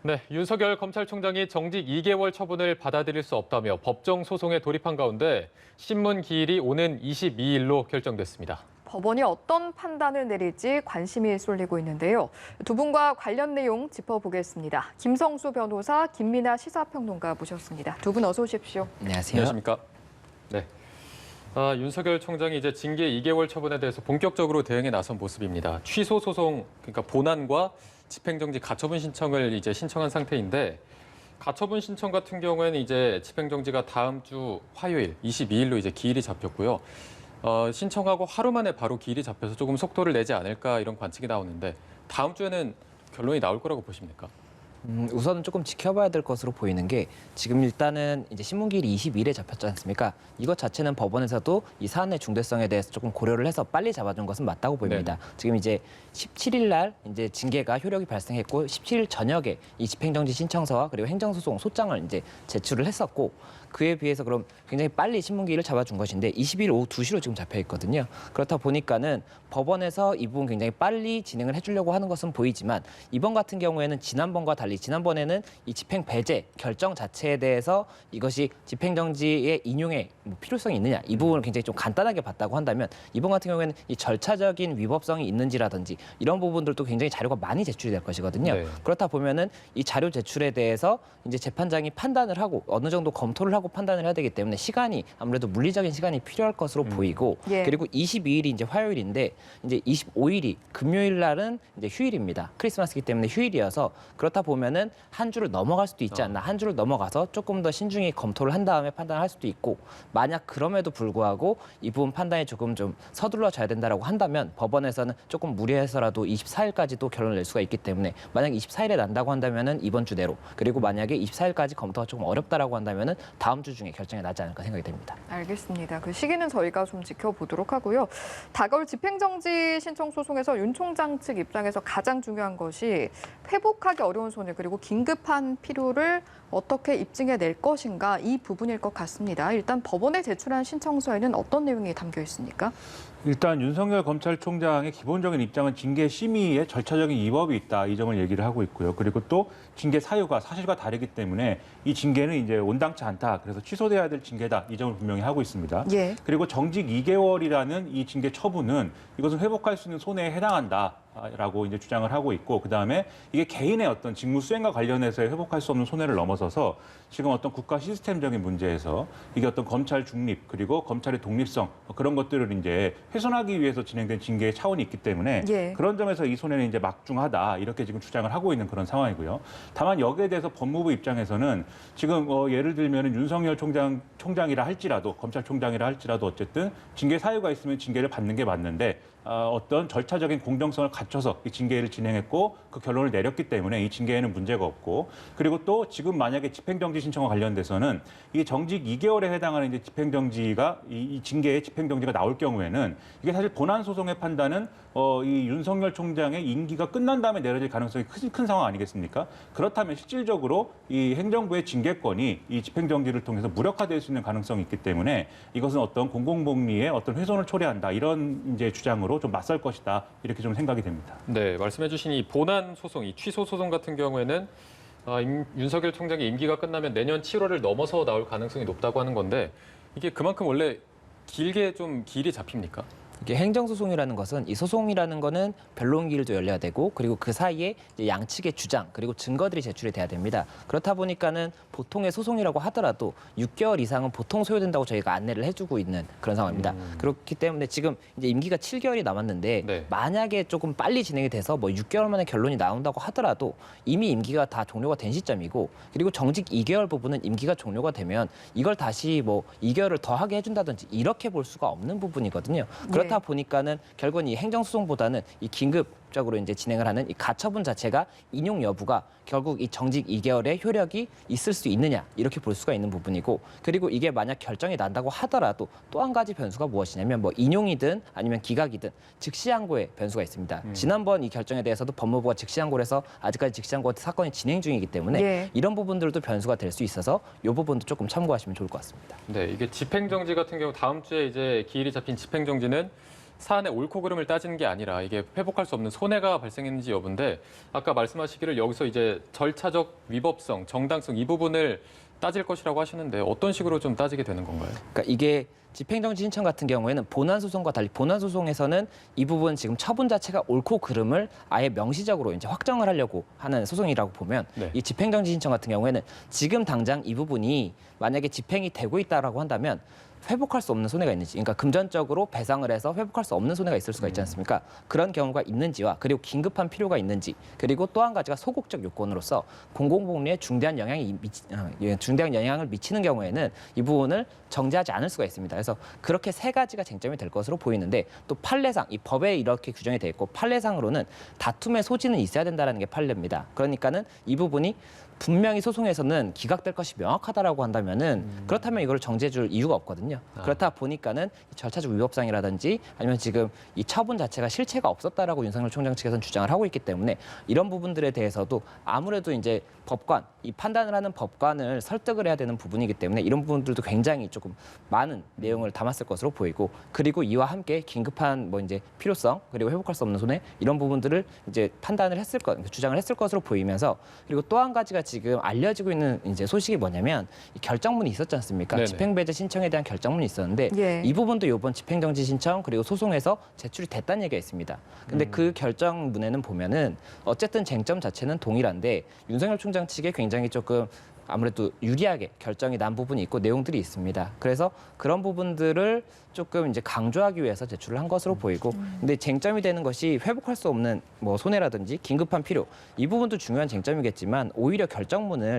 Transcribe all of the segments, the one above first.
네, 윤석열 검찰총장이 정직 2개월 처분을 받아들일 수 없다며 법정 소송에 돌입한 가운데 신문 기일이 오는 22일로 결정됐습니다. 법원이 어떤 판단을 내릴지 관심이 쏠리고 있는데요. 두 분과 관련 내용 짚어보겠습니다. 김성수 변호사, 김민아 시사평론가 모셨습니다. 두 분 어서 오십시오. 안녕하세요. 안녕하십니까? 네. 윤석열 총장이 이제 징계 2개월 처분에 대해서 본격적으로 대응에 나선 모습입니다. 취소 소송, 그러니까 본안과 집행정지 가처분 신청을 이제 신청한 상태인데 가처분 신청 같은 경우에는 이제 집행정지가 다음 주 화요일 22일로 이제 기일이 잡혔고요. 신청하고 하루 만에 바로 기일이 잡혀서 조금 속도를 내지 않을까 이런 관측이 나오는데 다음 주에는 결론이 나올 거라고 보십니까? 우선은 조금 지켜봐야 될 것으로 보이는 게 지금 일단은 이제 신문기일이 22일에 잡혔지 않습니까? 이것 자체는 법원에서도 이 사안의 중대성에 대해서 조금 고려를 해서 빨리 잡아준 것은 맞다고 보입니다. 네. 지금 이제 17일 날 이제 징계가 효력이 발생했고 17일 저녁에 이 집행정지 신청서와 그리고 행정소송 소장을 이제 제출을 했었고 그에 비해서 그럼 굉장히 빨리 신문기일을 잡아준 것인데 20일 오후 2시로 지금 잡혀 있거든요. 그렇다 보니까는 법원에서 이 부분 굉장히 빨리 진행을 해주려고 하는 것은 보이지만 이번 같은 경우에는 지난번과 달리 지난번에는 이 집행 배제 결정 자체에 대해서 이것이 집행정지의 인용에 필요성이 있느냐 이 부분을 굉장히 좀 간단하게 봤다고 한다면 이번 같은 경우에는 이 절차적인 위법성이 있는지라든지 이런 부분들도 굉장히 자료가 많이 제출이 될 것이거든요. 네. 그렇다 보면은 이 자료 제출에 대해서 이제 재판장이 판단을 하고 어느 정도 검토를 하고 판단을 해야 되기 때문에 시간이 아무래도 물리적인 시간이 필요할 것으로 보이고 예. 그리고 22일이 이제 화요일인데 이제 25일이 금요일 날은 이제 휴일입니다. 크리스마스이기 때문에 휴일이어서 그렇다 보면은 한 주를 넘어갈 수도 있지 않나. 한 주를 넘어가서 조금 더 신중히 검토를 한 다음에 판단을 할 수도 있고 만약 그럼에도 불구하고 이 부분 판단이 조금 좀 서둘러져야 된다라고 한다면 법원에서는 조금 무리해서라도 24일까지도 결론을 낼 수가 있기 때문에 만약 24일에 난다고 한다면은 이번 주 내로 그리고 만약에 24일까지 검토가 조금 어렵다라고 한다면은 다음 주 중에 결정이 나지 않을까 생각이 됩니다. 알겠습니다. 그 시기는 저희가 좀 지켜보도록 하고요. 다가올 집행정지 신청 소송에서 윤 총장 측 입장에서 가장 중요한 것이 회복하기 어려운 손해 그리고 긴급한 필요를 어떻게 입증해낼 것인가 이 부분일 것 같습니다. 일단 법원에 제출한 신청서에는 어떤 내용이 담겨 있습니까? 일단 윤석열 검찰총장의 기본적인 입장은 징계 심의에 절차적인 위법이 있다 이 점을 얘기를 하고 있고요. 그리고 또 징계 사유가 사실과 다르기 때문에 이 징계는 이제 온당치 않다. 그래서 취소돼야 될 징계다 이 점을 분명히 하고 있습니다. 예. 그리고 정직 2개월이라는 이 징계 처분은 이것은 회복할 수 있는 손해에 해당한다. 라고 이제 주장을 하고 있고 그다음에 이게 개인의 어떤 직무 수행과 관련해서 회복할 수 없는 손해를 넘어서서 지금 어떤 국가 시스템적인 문제에서 이게 어떤 검찰 중립 그리고 검찰의 독립성 그런 것들을 이제 훼손하기 위해서 진행된 징계의 차원이 있기 때문에 예. 그런 점에서 이 손해는 이제 막중하다 이렇게 지금 주장을 하고 있는 그런 상황이고요. 다만 여기에 대해서 법무부 입장에서는 지금 예를 들면은 윤석열 총장이라 할지라도 검찰총장이라 할지라도 어쨌든 징계 사유가 있으면 징계를 받는 게 맞는데 어떤 절차적인 공정성을 갖춰서 이 징계를 진행했고 그 결론을 내렸기 때문에 이 징계에는 문제가 없고 그리고 또 지금 만약에 집행정지 신청과 관련돼서는 이 정직 2개월에 해당하는 이제 집행정지가 이 징계의 집행정지가 나올 경우에는 이게 사실 본안 소송의 판단은 이 윤석열 총장의 임기가 끝난 다음에 내려질 가능성이 큰 상황 아니겠습니까? 그렇다면 실질적으로 이 행정부의 징계권이 이 집행정지를 통해서 무력화될 수 있는 가능성이 있기 때문에 이것은 어떤 공공복리의 어떤 훼손을 초래한다 이런 이제 주장으로 좀 맞설 것이다 이렇게 좀 생각이 됩니다. 네, 말씀해주신 이 본안 소송, 이 취소 소송 같은 경우에는 윤석열 총장의 임기가 끝나면 내년 7월을 넘어서 나올 가능성이 높다고 하는 건데 이게 그만큼 원래 길게 좀 길이 잡힙니까? 이게 행정소송이라는 것은 이 소송이라는 거는 변론기일도 열려야 되고 그리고 그 사이에 이제 양측의 주장 그리고 증거들이 제출이 돼야 됩니다. 그렇다 보니까는 보통의 소송이라고 하더라도 6개월 이상은 보통 소요된다고 저희가 안내를 해주고 있는 그런 상황입니다. 그렇기 때문에 지금 이제 임기가 7개월이 남았는데 네. 만약에 조금 빨리 진행이 돼서 뭐 6개월 만에 결론이 나온다고 하더라도 이미 임기가 다 종료가 된 시점이고 그리고 정직 2개월 부분은 임기가 종료가 되면 이걸 다시 뭐 2개월을 더하게 해준다든지 이렇게 볼 수가 없는 부분이거든요. 그렇다 보니까는 결국은 이 행정소송보다는 이 긴급적으로 이제 진행을 하는 이 가처분 자체가 인용 여부가 결국 이 정직 2개월의 효력이 있을 수 있느냐 이렇게 볼 수가 있는 부분이고 그리고 이게 만약 결정이 난다고 하더라도 또 한 가지 변수가 무엇이냐면 뭐 인용이든 아니면 기각이든 즉시항고의 변수가 있습니다. 지난번 이 결정에 대해서도 법무부가 즉시항고를 해서 아직까지 즉시항고 사건이 진행 중이기 때문에 예. 이런 부분들도 변수가 될 수 있어서 이 부분도 조금 참고하시면 좋을 것 같습니다. 네, 이게 집행정지 같은 경우 다음 주에 이제 기일이 잡힌 집행정지는 사안의 옳고 그름을 따지는 게 아니라 이게 회복할 수 없는 손해가 발생했는지 여부인데 아까 말씀하시기를 여기서 이제 절차적 위법성, 정당성 이 부분을 따질 것이라고 하시는데 어떤 식으로 좀 따지게 되는 건가요? 그러니까 이게 집행정지 신청 같은 경우에는 본안소송과 달리 본안소송에서는 이 부분 지금 처분 자체가 옳고 그름을 아예 명시적으로 이제 확정을 하려고 하는 소송이라고 보면 네. 이 집행정지 신청 같은 경우에는 지금 당장 이 부분이 만약에 집행이 되고 있다라고 한다면 회복할 수 없는 손해가 있는지, 그러니까 금전적으로 배상을 해서 회복할 수 없는 손해가 있을 수가 있지 않습니까? 그런 경우가 있는지와 그리고 긴급한 필요가 있는지, 그리고 또 한 가지가 소극적 요건으로서 공공복리에 중대한 영향을 미치는 경우에는 이 부분을 정지하지 않을 수가 있습니다. 그래서 그렇게 세 가지가 쟁점이 될 것으로 보이는데 또 판례상 이 법에 이렇게 규정이 돼 있고 판례상으로는 다툼의 소지는 있어야 된다는 게 판례입니다. 그러니까는 이 부분이 분명히 소송에서는 기각될 것이 명확하다라고 한다면은 그렇다면 이걸 정지해줄 이유가 없거든요. 그렇다 보니까는 절차적 위법상이라든지 아니면 지금 이 처분 자체가 실체가 없었다라고 윤석열 총장 측에서는 주장을 하고 있기 때문에 이런 부분들에 대해서도 아무래도 이제 법관, 이 판단을 하는 법관을 설득을 해야 되는 부분이기 때문에 이런 부분들도 굉장히 조금 많은 내용을 담았을 것으로 보이고 그리고 이와 함께 긴급한 뭐 이제 필요성 그리고 회복할 수 없는 손해 이런 부분들을 이제 판단을 했을 것, 주장을 했을 것으로 보이면서 그리고 또 한 가지가 지금 알려지고 있는 이제 소식이 뭐냐면 이 결정문이 있었지 않습니까? 네네. 집행배제 신청에 대한 결정문이 있었는데 예. 이 부분도 이번 집행정지 신청 그리고 소송에서 제출이 됐다는 얘기가 있습니다. 근데 그 결정문에는 보면은 어쨌든 쟁점 자체는 동일한데 윤석열 총장 측에 굉장히 조금 아무래도 유리하게 결정이 난 부분이 있고 내용들이 있습니다. 그래서 그런 부분들을 조금 이제 강조하기 위해서 제출을 한 것으로 보이고, 근데 쟁점이 되는 것이 회복할 수 없는 뭐 손해라든지 긴급한 필요 이 부분도 중요한 쟁점이겠지만 오히려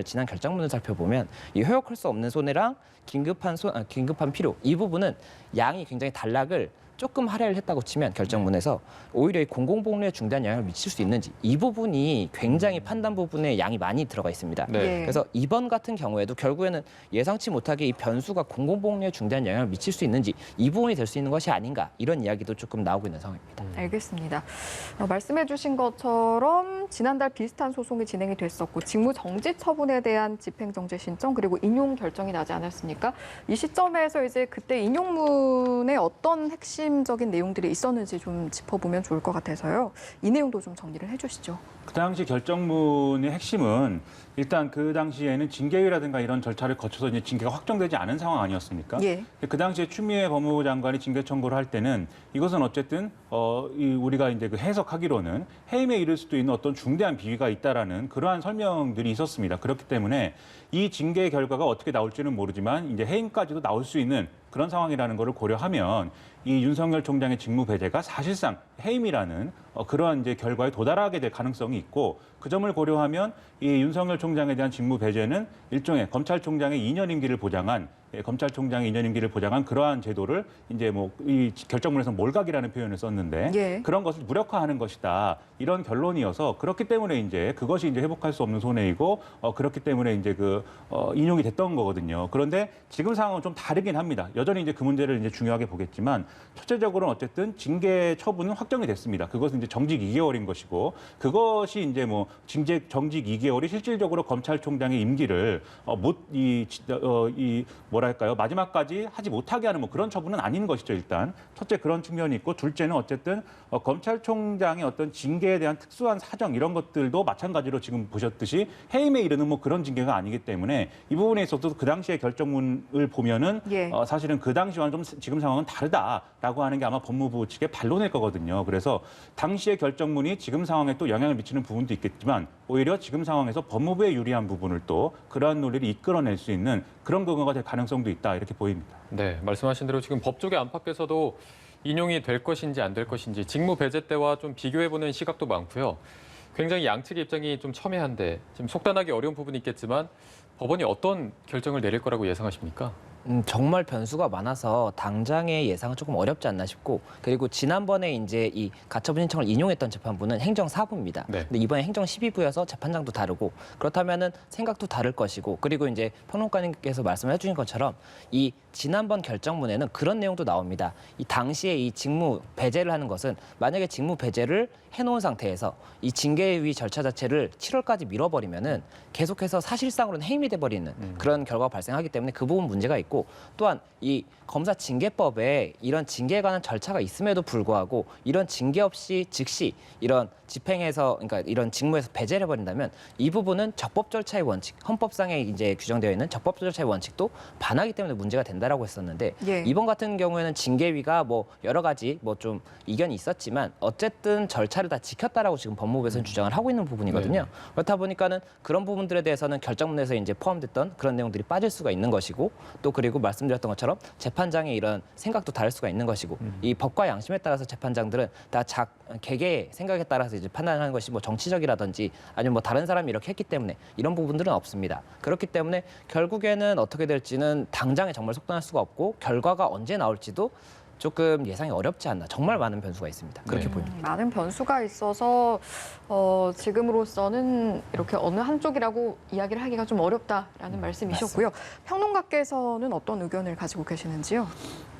지난 결정문을 살펴보면 이 회복할 수 없는 손해랑 긴급한 필요 이 부분은 양이 굉장히 단락을 조금 할애를 했다고 치면 결정문에서 오히려 이 공공복리에 중대한 영향을 미칠 수 있는지 이 부분이 굉장히 판단 부분에 양이 많이 들어가 있습니다. 네. 예. 그래서 이번 같은 경우에도 결국에는 예상치 못하게 이 변수가 공공복리에 중대한 영향을 미칠 수 있는지 이 부분이 될 수 있는 것이 아닌가 이런 이야기도 조금 나오고 있는 상황입니다. 알겠습니다. 말씀해주신 것처럼 지난달 비슷한 소송이 진행이 됐었고 직무정지 처분에 대한 집행정지 신청 그리고 인용 결정이 나지 않았습니까? 이 시점에서 이제 그때 인용문에 어떤 핵심적인 내용들이 있었는지 좀 짚어보면 좋을 것 같아서요. 이 내용도 좀 정리를 해주시죠. 그 당시 결정문의 핵심은 일단 그 당시에는 징계위라든가 이런 절차를 거쳐서 이제 징계가 확정되지 않은 상황 아니었습니까? 예. 그 당시에 추미애 법무부 장관이 징계 청구를 할 때는 이것은 어쨌든 우리가 이제 그 해석하기로는 해임에 이를 수도 있는 어떤 중대한 비위가 있다라는 그러한 설명들이 있었습니다. 그렇기 때문에 이 징계 결과가 어떻게 나올지는 모르지만 이제 해임까지도 나올 수 있는 그런 상황이라는 것을 고려하면 이 윤석열 총장의 직무 배제가 사실상 해임이라는 그러한 이제 결과에 도달하게 될 가능성이 있고 그 점을 고려하면 이 윤석열 총장에 대한 직무 배제는 일종의 검찰총장의 2년 임기를 보장한 검찰총장의 2년 임기를 보장한 그러한 제도를 이제 뭐 이 결정문에서 몰각이라는 표현을 썼는데 예. 그런 것을 무력화하는 것이다 이런 결론이어서 그렇기 때문에 이제 그것이 이제 회복할 수 없는 손해이고 그렇기 때문에 이제 인용이 됐던 거거든요. 그런데 지금 상황은 좀 다르긴 합니다. 여전히 이제 그 문제를 이제 중요하게 보겠지만 첫째적으로는 어쨌든 징계 처분은 확정이 됐습니다. 그것은 이제 정직 2개월인 것이고 그것이 이제 뭐 정직 2개월이 실질적으로 검찰총장의 임기를 뭐랄까요 마지막까지 하지 못하게 하는 뭐 그런 처분은 아닌 것이죠. 일단 첫째 그런 측면이 있고 둘째는 어쨌든 검찰총장의 어떤 징계에 대한 특수한 사정 이런 것들도 마찬가지로 지금 보셨듯이 해임에 이르는 뭐 그런 징계가 아니기 때문에 이 부분에 있어서도 그 당시의 결정문을 보면은 예. 사실은 그 당시와는 좀 지금 상황은 다르다라고 하는 게 아마 법무부 측의 반론일 거거든요. 그래서 당시의 결정문이 지금 상황에 또 영향을 미치는 부분도 있겠지만 오히려 지금 상황에서 법무부에 유리한 부분을 또 그러한 논리를 이끌어낼 수 있는 그런 근거가 될 가능성도 있다 이렇게 보입니다. 네, 말씀하신 대로 지금 법조계 안팎에서도 인용이 될 것인지 안 될 것인지 직무 배제 때와 좀 비교해보는 시각도 많고요. 굉장히 양측의 입장이 좀 첨예한데 지금 속단하기 어려운 부분이 있겠지만 법원이 어떤 결정을 내릴 거라고 예상하십니까? 정말 변수가 많아서 당장의 예상은 조금 어렵지 않나 싶고 그리고 지난번에 이제 이 가처분 신청을 인용했던 재판부는 행정 4부입니다. 네. 근데 이번에 행정 12부여서 재판장도 다르고 그렇다면은 생각도 다를 것이고 그리고 이제 평론가님께서 말씀해 주신 것처럼 이 지난번 결정문에는 그런 내용도 나옵니다. 이 당시에 이 직무 배제를 하는 것은 만약에 직무 배제를 해놓은 상태에서 이 징계위 절차 자체를 7월까지 미뤄버리면은 계속해서 사실상으로는 해임이 돼버리는 그런 결과가 발생하기 때문에 그 부분 문제가 있고 있고 또한 이 검사 징계법에 이런 징계에 관한 절차가 있음에도 불구하고 이런 징계 없이 즉시 이런 집행에서 그러니까 이런 직무에서 배제를 해버린다면 이 부분은 적법 절차의 원칙, 헌법상에 이제 규정되어 있는 적법 절차의 원칙도 반하기 때문에 문제가 된다라고 했었는데 예. 이번 같은 경우에는 징계위가 뭐 여러 가지 뭐 좀 이견이 있었지만 어쨌든 절차를 다 지켰다라고 지금 법무부에서는 주장을 하고 있는 부분이거든요. 네. 그렇다 보니까는 그런 부분들에 대해서는 결정문에서 이제 포함됐던 그런 내용들이 빠질 수가 있는 것이고 또 그리고 말씀드렸던 것처럼 재판장의 이런 생각도 다를 수가 있는 것이고 이 법과 양심에 따라서 재판장들은 다 개개의 생각에 따라서 이제 판단하는 것이 뭐 정치적이라든지 아니면 뭐 다른 사람이 이렇게 했기 때문에 이런 부분들은 없습니다. 그렇기 때문에 결국에는 어떻게 될지는 당장에 정말 속단할 수가 없고 결과가 언제 나올지도 조금 예상이 어렵지 않나. 정말 많은 변수가 있습니다. 그렇게 네. 보입니다. 많은 변수가 있어서 지금으로서는 이렇게 어느 한쪽이라고 이야기를 하기가 좀 어렵다라는 말씀이셨고요. 평론가께서는 어떤 의견을 가지고 계시는지요?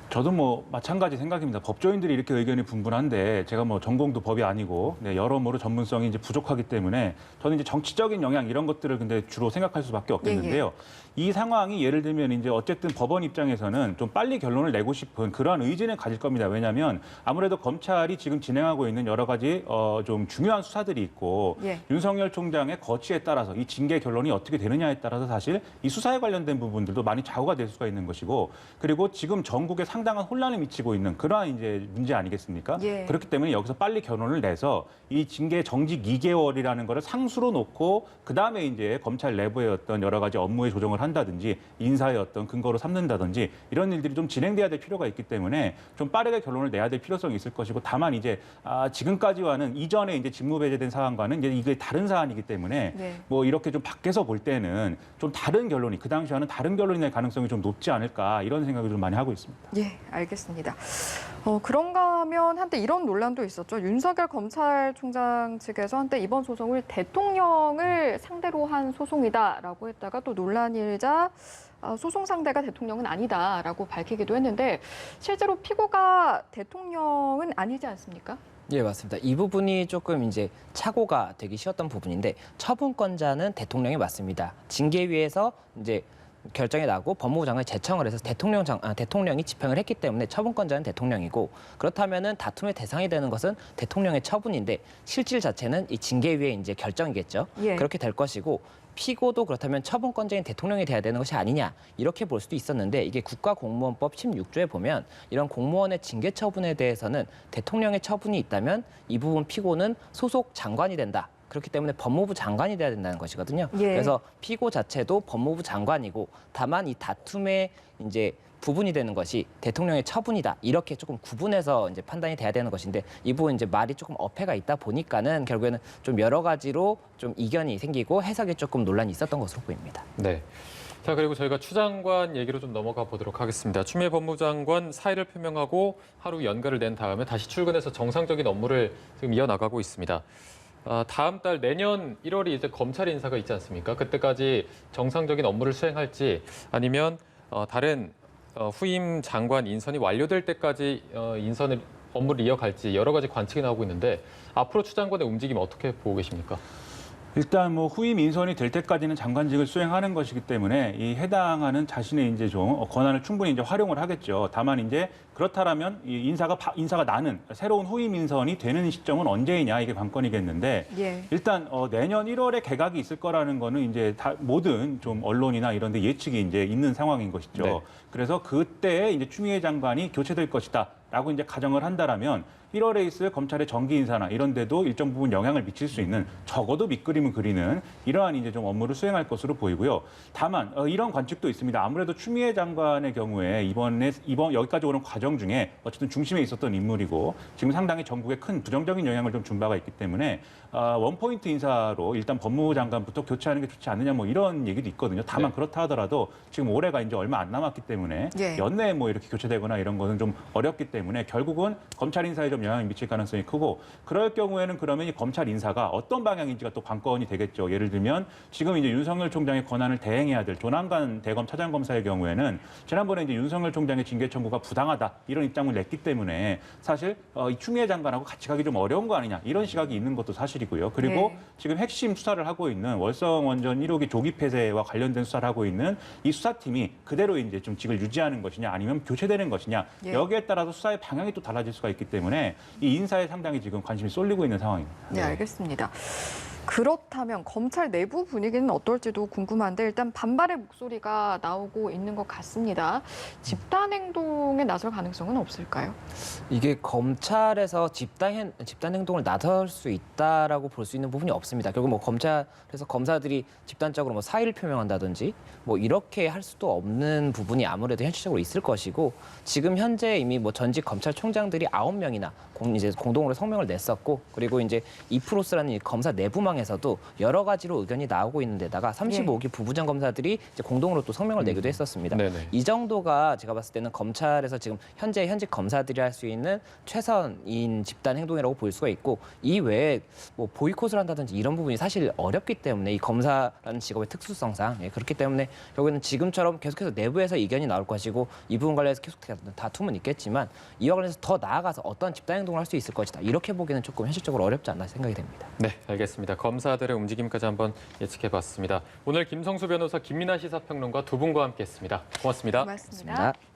저도 뭐 마찬가지 생각입니다. 법조인들이 이렇게 의견이 분분한데 제가 뭐 전공도 법이 아니고 여러모로 전문성이 이제 부족하기 때문에 저는 이제 정치적인 영향 이런 것들을 근데 주로 생각할 수밖에 없겠는데요. 이 상황이 예를 들면 이제 어쨌든 법원 입장에서는 좀 빨리 결론을 내고 싶은 그러한 의지는 가질 겁니다. 왜냐하면 아무래도 검찰이 지금 진행하고 있는 여러 가지 좀 중요한 수사들이 있고 예. 윤석열 총장의 거취에 따라서 이 징계 결론이 어떻게 되느냐에 따라서 사실 이 수사에 관련된 부분들도 많이 좌우가 될 수가 있는 것이고 그리고 지금 전국에 상당한 혼란을 미치고 있는 그러한 이제 문제 아니겠습니까? 예. 그렇기 때문에 여기서 빨리 결론을 내서 이 징계 정직 2개월이라는 거를 상수로 놓고 그다음에 이제 검찰 내부의 어떤 여러 가지 업무의 조정을 한다든지 인사의 어떤 근거로 삼는다든지 이런 일들이 좀 진행돼야 될 필요가 있기 때문에 좀 빠르게 결론을 내야 될 필요성이 있을 것이고 다만 이제 지금까지와는 이전에 이제 직무 배제된 사안과는 이제 이게 다른 사안이기 때문에 네. 뭐 이렇게 좀 밖에서 볼 때는 좀 다른 결론이 그 당시와는 다른 결론이 날 가능성이 좀 높지 않을까 이런 생각을 좀 많이 하고 있습니다. 예, 알겠습니다. 그런가 하면 한때 이런 논란도 있었죠. 윤석열 검찰총장 측에서 한때 이번 소송을 대통령을 상대로 한 소송이다라고 했다가 또 논란이 일자 소송 상대가 대통령은 아니다라고 밝히기도 했는데 실제로 피고가 대통령은 아니지 않습니까? 예, 맞습니다. 이 부분이 조금 이제 착오가 되기 쉬웠던 부분인데 처분권자는 대통령이 맞습니다. 징계위에서 이제 결정이 나고 법무부 장관이 제청을 해서 대통령이 집행을 했기 때문에 처분권자는 대통령이고 그렇다면은 다툼의 대상이 되는 것은 대통령의 처분인데 실질 자체는 이 징계위의 이제 결정이겠죠. 예. 그렇게 될 것이고 피고도 그렇다면 처분권자인 대통령이 돼야 되는 것이 아니냐 이렇게 볼 수도 있었는데 이게 국가공무원법 16조에 보면 이런 공무원의 징계 처분에 대해서는 대통령의 처분이 있다면 이 부분 피고는 소속 장관이 된다. 그렇기 때문에 법무부 장관이 돼야 된다는 것이거든요. 예. 그래서 피고 자체도 법무부 장관이고 다만 이 다툼의 이제 부분이 되는 것이 대통령의 처분이다. 이렇게 조금 구분해서 이제 판단이 돼야 되는 것인데 이 부분 이제 말이 조금 어폐가 있다 보니까는 결국에는 좀 여러 가지로 좀 이견이 생기고 해석에 조금 논란이 있었던 것으로 보입니다. 네. 자, 그리고 저희가 추 장관 얘기로 좀 넘어가 보도록 하겠습니다. 추미애 법무장관 사의를 표명하고 하루 연가를 낸 다음에 다시 출근해서 정상적인 업무를 지금 이어나가고 있습니다. 다음 달 내년 1월이 이제 검찰 인사가 있지 않습니까? 그때까지 정상적인 업무를 수행할지 아니면 다른 후임 장관 인선이 완료될 때까지 업무를 이어갈지 여러 가지 관측이 나오고 있는데 앞으로 추 장관의 움직임 어떻게 보고 계십니까? 일단 뭐 후임 인선이 될 때까지는 장관직을 수행하는 것이기 때문에 이 해당하는 자신의 이제 좀 권한을 충분히 이제 활용을 하겠죠. 다만 이제 그렇다라면 이 인사가 나는 새로운 후임 인선이 되는 시점은 언제이냐 이게 관건이겠는데 예. 일단 내년 1월에 개각이 있을 거라는 거는 이제 다 모든 좀 언론이나 이런 데 예측이 이제 있는 상황인 것이죠. 네. 그래서 그때에 이제 추미애 장관이 교체될 것이다라고 이제 가정을 한다라면 1월에 있을 검찰의 정기 인사나 이런 데도 일정 부분 영향을 미칠 수 있는 적어도 밑그림을 그리는 이러한 이제 좀 업무를 수행할 것으로 보이고요. 다만 이런 관측도 있습니다. 아무래도 추미애 장관의 경우에 이번 여기까지 오는 과정 중에 어쨌든 중심에 있었던 인물이고 지금 상당히 전국에 큰 부정적인 영향을 좀 준 바가 있기 때문에 원포인트 인사로 일단 법무부 장관부터 교체하는 게 좋지 않느냐 뭐 이런 얘기도 있거든요. 다만 네. 그렇다 하더라도 지금 올해가 이제 얼마 안 남았기 때문에 예. 연내에 뭐 이렇게 교체되거나 이런 거는 좀 어렵기 때문에 결국은 검찰 인사에 좀 영향을 미칠 가능성이 크고 그럴 경우에는 그러면 이 검찰 인사가 어떤 방향인지가 또 관건이 되겠죠. 예를 들면 지금 이제 윤석열 총장의 권한을 대행해야 될 조남관 대검 차장검사의 경우에는 지난번에 이제 윤석열 총장의 징계 청구가 부당하다 이런 입장을 냈기 때문에 사실 이 추미애 장관하고 같이 가기 좀 어려운 거 아니냐 이런 시각이 있는 것도 사실이고요. 그리고 네. 지금 핵심 수사를 하고 있는 월성 원전 1호기 조기 폐쇄와 관련된 수사를 하고 있는 이 수사팀이 그대로 이제 좀 직을 유지하는 것이냐 아니면 교체되는 것이냐 예. 여기에 따라서 수사의 방향이 또 달라질 수가 있기 때문에 이 인사에 상당히 지금 관심이 쏠리고 있는 상황입니다. 네, 알겠습니다. 그렇다면 검찰 내부 분위기는 어떨지도 궁금한데 일단 반발의 목소리가 나오고 있는 것 같습니다. 집단 행동에 나설 가능성은 없을까요? 이게 검찰에서 집단 행동을 나설 수 있다라고 볼 수 있는 부분이 없습니다. 결국 뭐 검찰에서 검사들이 집단적으로 뭐 사의를 표명한다든지 뭐 이렇게 할 수도 없는 부분이 아무래도 현실적으로 있을 것이고 지금 현재 이미 뭐 전직 검찰총장들이 9명이나 이제 공동으로 성명을 냈었고 그리고 이제 이프로스라는 이 검사 내부망에서도 여러 가지로 의견이 나오고 있는 데다가 35기 부부장 검사들이 이제 공동으로 또 성명을 내기도 했었습니다. 네네. 이 정도가 제가 봤을 때는 검찰에서 지금 현직 검사들이 할 수 있는 최선인 집단 행동이라고 볼 수가 있고 이 외에 뭐 보이콧을 한다든지 이런 부분이 사실 어렵기 때문에 이 검사라는 직업의 특수성상 그렇기 때문에 결국에는 지금처럼 계속해서 내부에서 의견이 나올 것이고 이 부분 관련해서 계속 다툼은 있겠지만 이와 관련해서 더 나아가서 어떤 집단 행동을 할 수 있을 것이다 이렇게 보기는 조금 현실적으로 어렵지 않나 생각이 됩니다. 네, 알겠습니다. 검사들의 움직임까지 한번 예측해봤습니다. 오늘 김성수 변호사, 김민아 시사평론가 두 분과 함께했습니다. 고맙습니다. 고맙습니다. 고맙습니다.